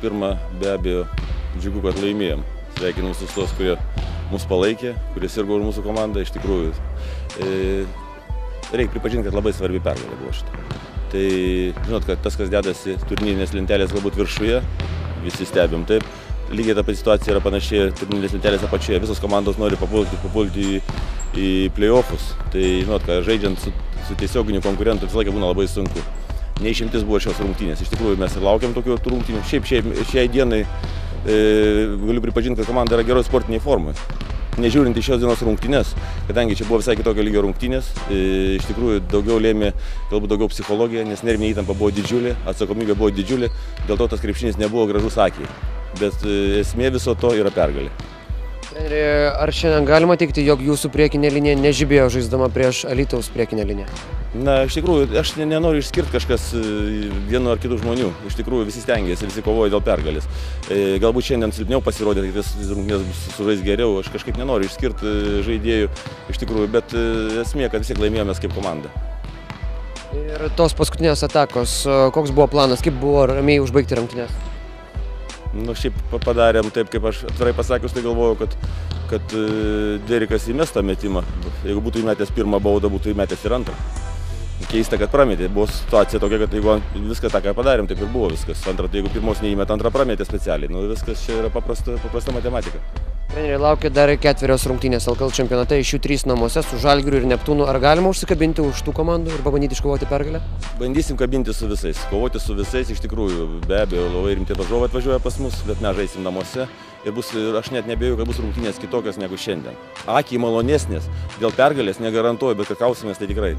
pirma, be abejo, džiugu, kad laimėjom. Sveikinu visus tos, kurie mus palaikė, kurie sirgo už mūsų komandą. Iš tikrųjų, reikia pripažinti, kad labai svarbi pergalė buvo šitą. Tai, žinot, kad tas, kas dedasi turnyrinės lentelės galbūt viršuje, visi stebim taip. Lygiai ta pati situacija yra panašiai turnyrinės lentelės apačioje. Visos komandos nori papulti į play-offus. Tai, žinot, kad žaidžiant su tiesioginiu konkurentu visą laiką būna labai sunku. Neišimtis buvo šios rungtynės. Iš tikrųjų, mes ir laukiam tokių rungtynių. Šiai dienai galiu pripažinti, kad komanda yra geroj sportiniai formai. Nežiūrint į šios dienos rungtynės, kadangi čia buvo visai kitokio lygio rungtynės, iš tikrųjų daugiau lėmė, galbūt daugiau psichologija, nes nervinė įtampa buvo didžiulė, atsakomybė buvo didžiulė, dėl to tas krepšinis nebuvo gražus akiai. Bet esmė viso to yra pergalė. Treneri, ar šiandien galima teigti, jog jūsų priekinė linija nežibėjo žaisdama prieš Alytaus priekinę liniją? Na, iš tikrųjų, aš nenoriu išskirti kažkas vienu ar kitų žmonių. Iš tikrųjų, visi stengiasi, visi kovoja dėl pergalės. Galbūt šiandien silpniau pasirodė, kad vis rungtynės sužais geriau. Aš kažkaip nenoriu išskirti žaidėjų, iš tikrųjų, bet esmė, kad vis tiek laimėjomės kaip komanda. Ir tos paskutinės atakos, koks buvo planas, kaip buvo ramiai užbaigti rungtynės? Nu, šiaip padarėm taip, kaip aš atvirai pasakius, tai galvojau, kad Derikas įmes tą metimą. Jeigu būtų įmetęs pirmą baudą, būtų įmetęs ir antrą. Keista, kad prametė. Buvo situacija tokia, kad jeigu viską tą, ką padarėm, taip ir buvo viskas. Antrą, tai jeigu pirmos neįmet, antrą prametė specialiai. Nu, viskas čia yra paprasta matematika. Treneri, laukia dar 4 rungtynės LKL čempionate, iš jų 3 namuose su Žalgiriu ir Neptūnu. Ar galima užsikabinti už tų komandų ir pabandyti iškovoti pergalę? Bandysim kabinti su visais, kovoti su visais. Iš tikrųjų, be abejo, labai rimti varžovai atvažiuoja pas mus, bet mes žaisim namuose. Ir aš net nebejoju, kad bus rungtynės kitokios negu šiandien. Akiai malonesnės, dėl pergalės negarantuoju, bet kad kausimės tai tikrai.